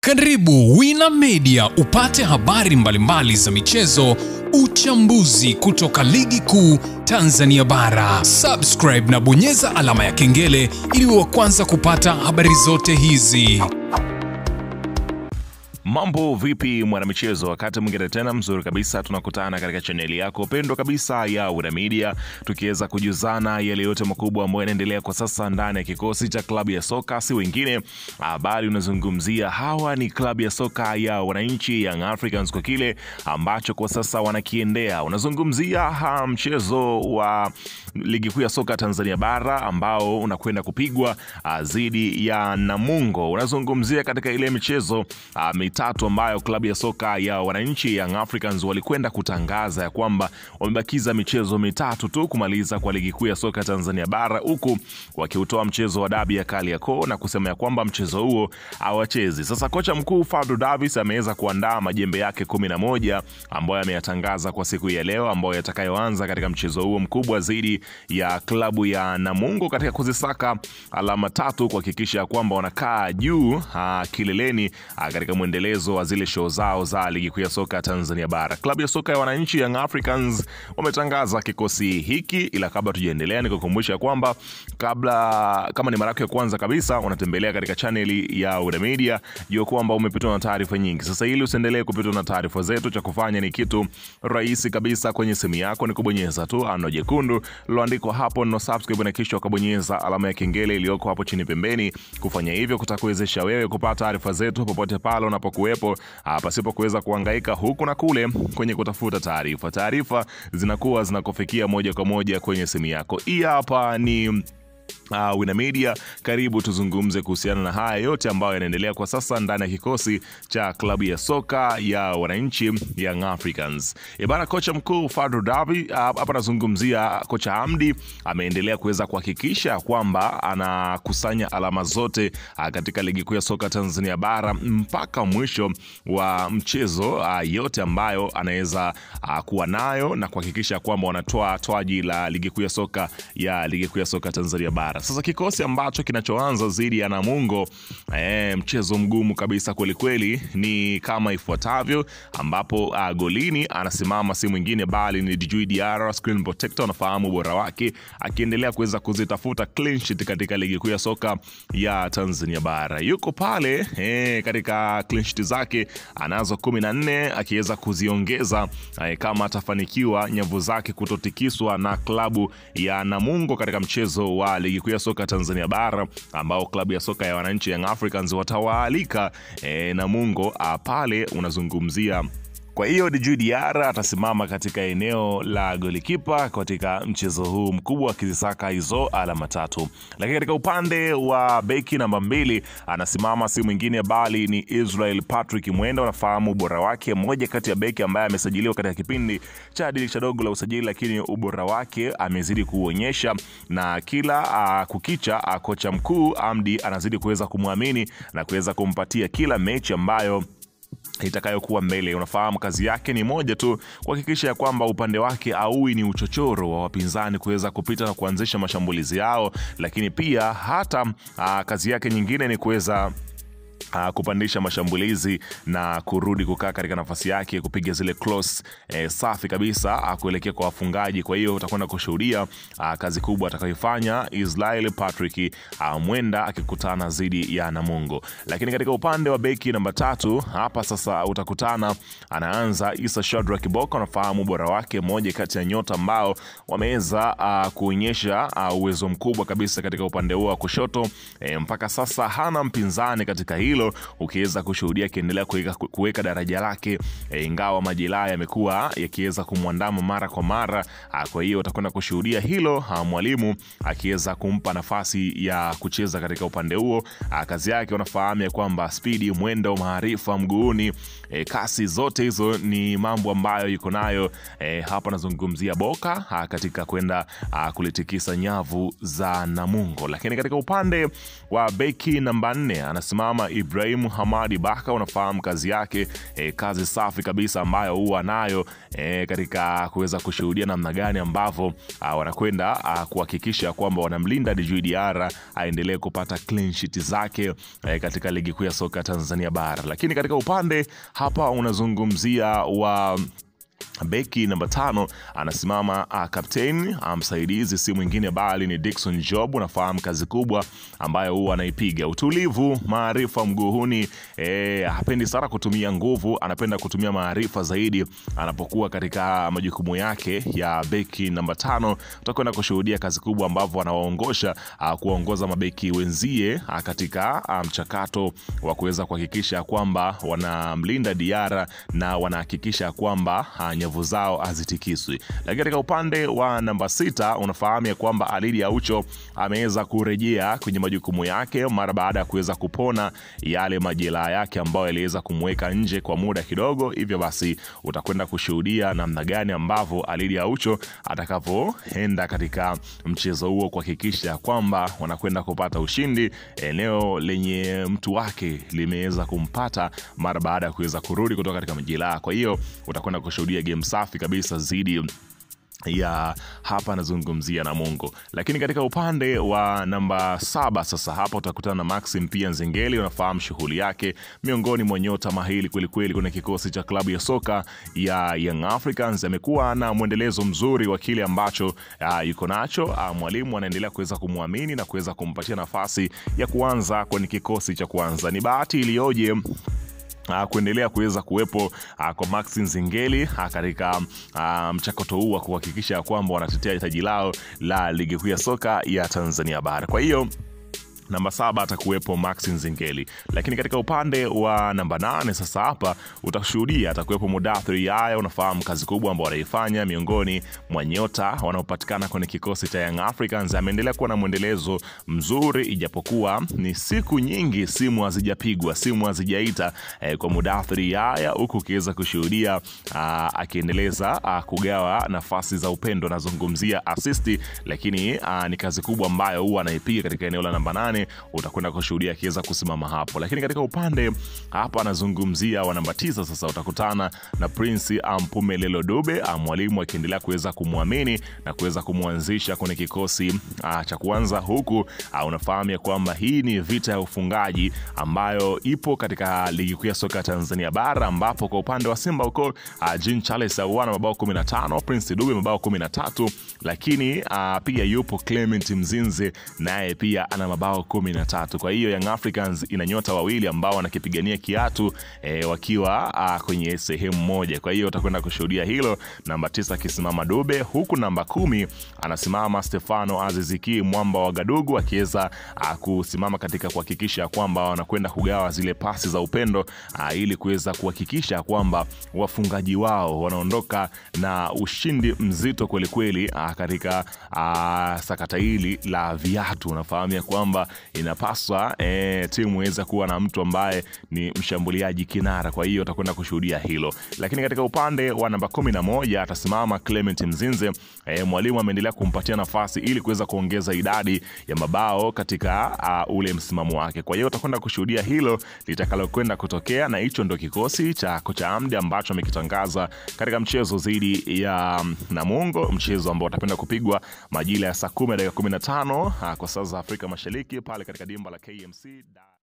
Karibu Wina Media upate habari mbalimbali za michezo, uchambuzi kutoka ligi kuu Tanzania bara. Subscribe na bonyeza alama ya kengele ili uwe wa kwanza kupata habari zote hizi. Mambo vipi mwanamichezo, wakati mwingine tena mzuri kabisa tunakutana katika chaneli yako pendwa kabisa ya Wina Media, tukiweza kujuzana yale yote makubwa ambayo yanaendelea kwa sasa ndani ya kikosi cha klabu ya soka si wengine bali unazungumzia hawa ni klabu ya soka ya wananchi Young Africans kwa kile ambacho kwa sasa wanakiendea. Unazungumzia mchezo wa ligi kuu ya soka Tanzania bara ambao unakwenda kupigwa dhidi ya Namungo. Unazungumzia katika ile michezo mitatu ambayo klabu ya soka ya wananchi Young Africans walikwenda kutangaza ya kwamba wamebakiza michezo mitatu tu kumaliza kwa ligi kuu ya soka Tanzania bara, huku wakiutoa mchezo wa dabi ya Kariakoo na kusema ya kwamba mchezo huo hawachezi. Sasa kocha mkuu Fadlu Davis ameweza kuandaa majembe yake 11 ambayo ameyatangaza kwa siku ya leo, ambayo yatakayoanza katika mchezo huo mkubwa zaidi ya klabu ya Namungo katika kuzisaka alama tatu kuhakikisha kwamba wanakaa juu kileleni katika mwendelezo wa zile show zao za ligi kuu ya soka Tanzania bara. Klabu ya soka ya wananchi Young Africans wametangaza kikosi hiki, ila kabla tujaendelea nikukumbusha kwamba kama ni mara yako ya kwanza kabisa unatembelea katika channel ya Wina Media, jua kwamba umepitwa na taarifa nyingi. Sasa ili usiendelee kupitwa na taarifa zetu, cha kufanya ni kitu rahisi kabisa. Kwenye simu yako ni kubonyeza tu ano jekundu liloandikwa hapo no subscribe na kisha ukabonyeza alama ya kengele iliyoko hapo chini pembeni. Kufanya hivyo kutakuwezesha wewe kupata taarifa zetu popote pale unapokuwepo, pasipo kuweza kuhangaika huku na kule kwenye kutafuta taarifa. Taarifa zinakuwa zinakufikia moja kwa moja kwenye simu yako. Hii hapa ni Wina Media. Karibu tuzungumze kuhusiana na haya yote ambayo yanaendelea kwa sasa ndani ya kikosi cha klabu ya soka ya wananchi Young Africans. Bana, kocha mkuu Fadlu Davis hapa anazungumzia kocha Hamdi ameendelea kuweza kuhakikisha kwamba anakusanya alama zote katika ligi kuu ya soka Tanzania bara mpaka mwisho wa mchezo yote ambayo anaweza kuwa nayo, na kuhakikisha kwamba wanatoa toaji la ligi kuu ya soka Tanzania bara. Sasa kikosi ambacho kinachoanza dhidi ya Namungo, mchezo mgumu kabisa kweli kweli, ni kama ifuatavyo, ambapo golini anasimama si mwingine bali ni Djigui Diarra, screen protector, anafahamu bora wake, akiendelea kuweza kuzitafuta clean sheet katika ligi kuu ya soka ya Tanzania bara. Yuko pale katika clean sheet zake anazo 14, akiweza kuziongeza kama atafanikiwa nyavu zake kutotikiswa na klabu ya Namungo katika mchezo wa ligi kuu ya soka Tanzania bara, ambao klabu ya soka ya wananchi Young Africans watawaalika Namungo pale. Unazungumzia kwa hiyo Djigui Diarra atasimama katika eneo la golikipa katika mchezo huu mkubwa akizisaka hizo alama tatu. Lakini katika upande wa beki namba 2 anasimama si mwingine bali ni Israel Patrick Mwenda, unafahamu ubora wake, mmoja kati ya beki ambaye amesajiliwa katika kipindi cha dirisha dogo la usajili, lakini ubora wake amezidi kuonyesha, na kila kukicha kocha mkuu Hamdi anazidi kuweza kumwamini na kuweza kumpatia kila mechi ambayo itakayokuwa mbele. Unafahamu kazi yake ni moja tu, kuhakikisha ya kwamba upande wake aui ni uchochoro wa wapinzani kuweza kupita na kuanzisha mashambulizi yao, lakini pia hata kazi yake nyingine ni kuweza kupandisha mashambulizi na kurudi kukaa katika nafasi yake kupiga zile cross safi kabisa kuelekea kwa wafungaji. Kwa hiyo utakwenda kushuhudia kazi kubwa atakayofanya Israel Patrick Mwenda akikutana dhidi ya Namungo. Lakini katika upande wa beki namba 3 hapa sasa utakutana, anaanza Issa Shadrack Kiboko, anafahamu bora wake, mmoja kati ya nyota ambao wameweza kuonyesha uwezo mkubwa kabisa katika upande huo wa kushoto. Mpaka sasa hana mpinzani katika hilo, ukiweza kushuhudia akiendelea kuweka daraja lake, ingawa majeraha yamekuwa yakiweza kumwandama mara kwa mara. Kwa hiyo utakwenda kushuhudia hilo, mwalimu akiweza kumpa nafasi ya kucheza katika upande huo. Kazi yake unafahamu ya kwamba spidi, mwendo, maarifa mguuni, kasi, zote hizo ni mambo ambayo yuko nayo. Hapa nazungumzia Boka katika kwenda kulitikisa nyavu za Namungo. Lakini katika upande wa beki namba 4 anasimama Ibrahim Hamadi Baka, unafahamu kazi yake, kazi safi kabisa ambayo huwa nayo katika kuweza kushuhudia namna gani ambavyo wanakwenda kuhakikisha kwamba wanamlinda Djigui Diarra aendelee kupata clean sheet zake katika ligi kuu ya soka Tanzania bara. Lakini katika upande hapa unazungumzia wa beki namba 5 anasimama captain msaidizi, si mwingine bali ni Dickson Job. Unafahamu kazi kubwa ambayo huwa anaipiga, utulivu, maarifa mguuni. Hapendi sana kutumia nguvu, anapenda kutumia maarifa zaidi anapokuwa katika majukumu yake ya beki namba 5. Tutakwenda kushuhudia kazi kubwa ambavyo anawaongosha kuongoza mabeki wenzie katika mchakato wa kuweza kuhakikisha kwamba wanamlinda Diarra na wanahakikisha kwamba nyavu zao hazitikiswi. Lakini katika upande wa namba 6 unafahamu ya kwamba Alidi Aucho ameweza kurejea kwenye majukumu yake mara baada ya kuweza kupona yale majeraha yake ambayo yaliweza kumweka nje kwa muda kidogo. Hivyo basi utakwenda kushuhudia namna gani ambavyo Alidi Aucho atakavyoenda katika mchezo huo kuhakikisha kwamba wanakwenda kupata ushindi, eneo lenye mtu wake limeweza kumpata mara baada ya kuweza kurudi kutoka katika majeraha. Kwa hiyo utakwenda kushuhudia game safi kabisa zidi ya hapa nazungumzia Namungo. Lakini katika upande wa namba 7 sasa hapa utakutana na Maxim pia Nzengeli. Unafahamu shughuli yake, miongoni mwa nyota mahili kweli kweli kwenye kikosi cha klabu ya soka ya Young Africans. Amekuwa na mwendelezo mzuri wa kile ambacho yuko nacho. Mwalimu anaendelea kuweza kumwamini na kuweza kumpatia nafasi ya kuanza kwenye kikosi cha kwanza. Ni bahati iliyoje kuendelea kuweza kuwepo kwa Maxim Nzengeli katika mchakato huu wa kuhakikisha kwamba wanatetea taji lao la ligi kuu ya soka ya Tanzania bara. Kwa hiyo namba 7 atakuwepo Maxim Nzengeli. Lakini katika upande wa namba 8 sasa hapa utashuhudia atakuwepo Mudathir Yahya. Unafahamu kazi kubwa ambayo anaifanya miongoni mwa nyota wanaopatikana kwenye kikosi cha Young Africans. Ameendelea kuwa na mwendelezo mzuri, ijapokuwa ni siku nyingi simu hazijapigwa, simu hazijaita kwa Mudathir Yahya, huku ukiweza kushuhudia akiendeleza kugawa nafasi za upendo, nazungumzia assist. Lakini ni kazi kubwa ambayo huwa anaipiga katika eneo la namba 8. Utakwenda kushuhudia akiweza kusimama hapo. Lakini katika upande hapa anazungumzia wa namba 9 sasa utakutana na Prince Mpumelelo Dube, mwalimu akiendelea kuweza kumwamini na kuweza kumwanzisha kwenye kikosi cha kwanza, huku unafahamu ya kwamba hii ni vita ya ufungaji ambayo ipo katika ligi kuu ya soka Tanzania bara, ambapo kwa upande wa Simba huko Jean Charles wana mabao 15, Prince Dube mabao 13, lakini pia yupo Clement Mzinze naye pia ana mabao 13. Kwa hiyo Young Africans ina nyota wawili ambao wanakipigania kiatu wakiwa kwenye sehemu moja. Kwa hiyo utakwenda kushuhudia hilo, namba 9 akisimama Dube, huku namba 10 anasimama Stefano Aziziki Mwamba wa Gadugu, akiweza kusimama katika kuhakikisha kwamba wanakwenda kugawa zile pasi za upendo ili kuweza kuhakikisha kwamba wafungaji wao wanaondoka na ushindi mzito kweli kweli katika sakata hili la viatu. Unafahamu ya kwamba inapaswa timu iweze kuwa na mtu ambaye ni mshambuliaji kinara. Kwa hiyo utakwenda kushuhudia hilo. Lakini katika upande wa namba 11 atasimama Clement Mzinze. Mwalimu ameendelea kumpatia nafasi ili kuweza kuongeza idadi ya mabao katika ule msimamo wake. Kwa hiyo utakwenda kushuhudia hilo litakalokwenda kutokea, na hicho ndio kikosi cha kocha Hamdi ambacho amekitangaza katika mchezo dhidi ya Namungo, mchezo ambao utapenda kupigwa majira ya saa 10:15 kwa saa za Afrika Mashariki pale katika dimba la KMC.